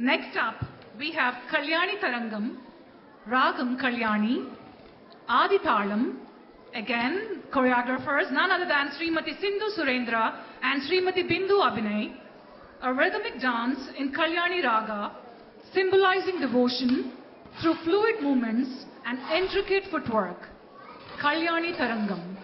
Next up, we have Kalyani Tarangam, Ragam Kalyani, Adithalam, again choreographers, none other than Srimati Sindhu Surendra and Srimati Bindu Abhinay, a rhythmic dance in Kalyani Raga, symbolizing devotion through fluid movements and intricate footwork. Kalyani Tarangam.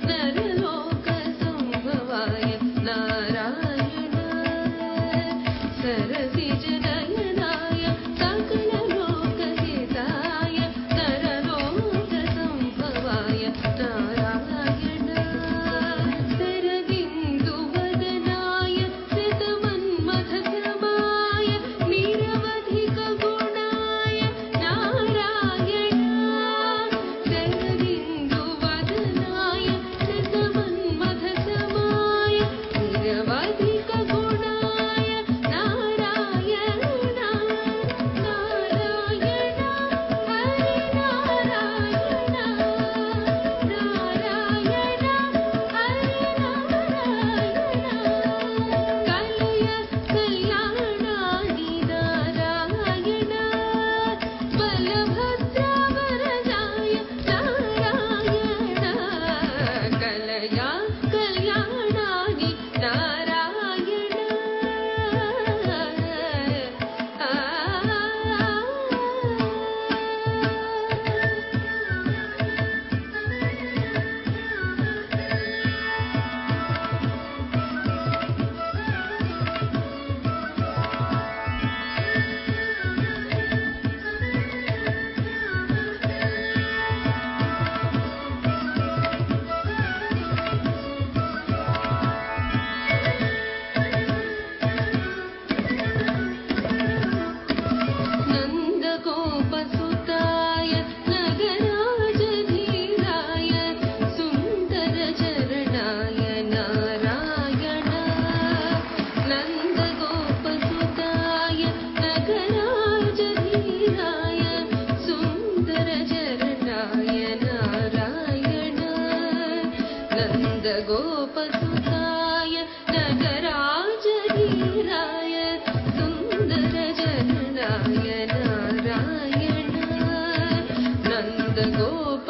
Narelo नन्दगोपसुताय नगराजधीराय सुन्दरचरणाय Narayan नन्दगोपसुताय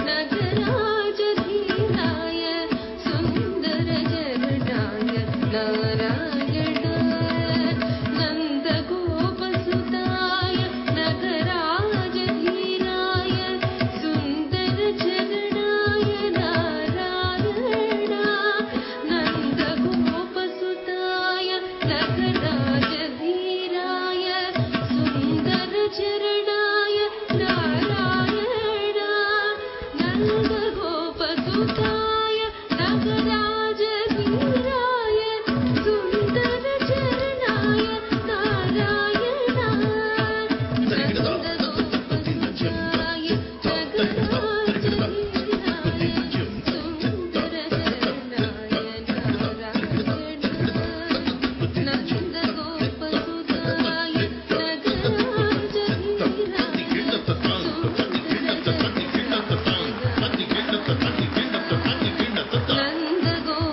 नगराजधीराय सुन्दरचरणाय Narayan नन्दगोपसुताय नगराजधीराय सुन्दरचरणाय Narayan नन्दगोपसुताय नगराजधीराय सुन्दरचरणाय Narayan नन्दगोपसुताय नगराजधीराय सुन्दरचरणाय Narayan नन्दगोपसुताय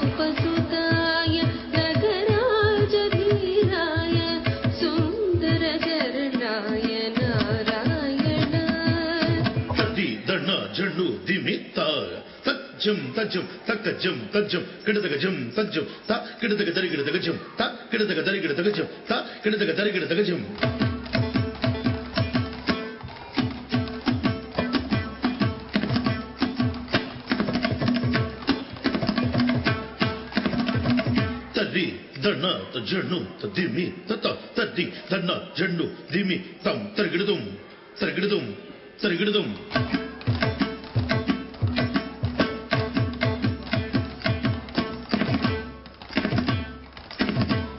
नन्दगोपसुताय नगराजधीराय सुन्दरचरणाय Narayan तद्दि दण्ण जण्डु दिमित्त तज्जं तज्जं तक्कजं तज्जं किडदगजं तज्जं ता किडदग दरिगिडदगजं ता किडदग दरिगिडदगजं ता किडदग दरिगिडदगजं तद्दि दण्ण तज्जण्णु तद्दिमि तत तद्दि दण्ण जण्डु दिमि तं तरिगिडदुं तरिगिडदुं तरिगिडदुं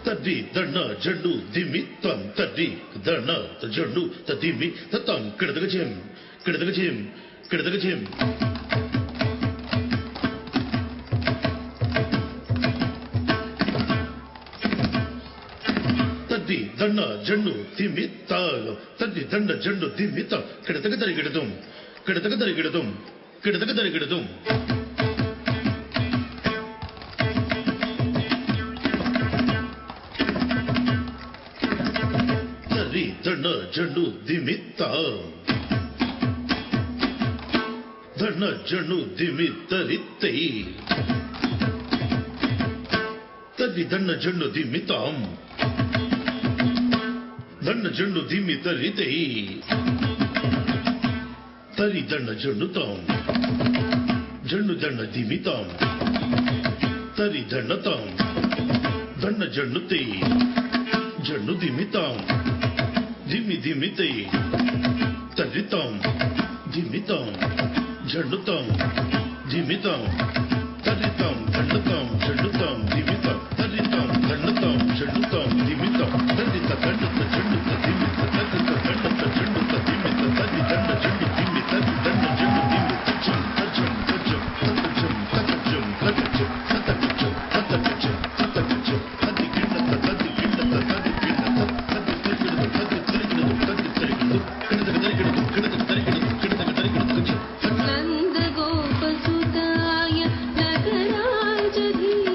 तद्दि दण्ण जण्डु दिमि तं तद्दि दण्ण तज्जण्डु तद्दिमि ततं किडदगजं किडदगजं किडदगजं तद्दि दण्ण जण्डु दिमि तद्दि दण्ड जण्डु दिमि तं किडदग दरिगिडदुं किडदग दरिगिडदुं किडदग दरिगिडदुं तर्रि दण्ड जण्डु दिमि दण्ड जण्डु दिमि तरितै तद्दि दण्ड जण्डु दिमि तं दण्ड जण्डु दिमि तरितै तरि दण्ड जण्डु तं जण्डु दण्ड दिमि तं तरि दण्ड तं दण्ड जण्डु तै जण्डु दिमि तं दिमि दिमि तै तरि तं दिमि तं जण्डु तं दिमि तं तरि तं दण्ड तं जण्डु तं दिमि तं तरि तं दण्ड तं जण्डु तं दिमि तं तरि त दण्ड त जण्डु त दिमि त तरि त दण्ड त जण्डु त दिमि त तरि दण्ड जण्डु दिमि तरि दण्ड जण्डु दिमि तज्जं तज्जं तज्जं तज्जं तज्जं तज्जं तज्जं तज्जं तज्जं तदि गिण्डत तदि गिण्डत तदि गिण्डत तदि तिरिगिडदु तदि तिरिगिडदु तदि तिरिगिडदु किडदग दरिगिडदु किडदग दरिगिडदु किडदग दरिगिडदु नन्दगोपसुताय नगराजधीराय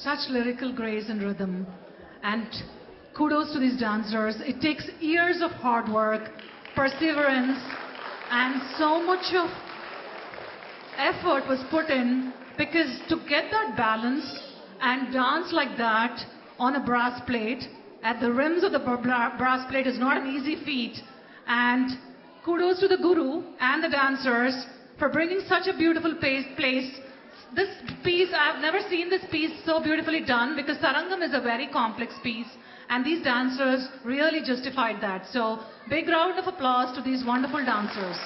Such lyrical grace and rhythm. And kudos to these dancers. It takes years of hard work, perseverance, and so much of effort was put in, because to get that balance and dance like that on a brass plate at the rims of the brass plate is not an easy feat. And kudos to the guru and the dancers for bringing such a beautiful place. This piece, I've never seen this piece so beautifully done, because Tarangam is a very complex piece and these dancers really justified that. So big round of applause to these wonderful dancers.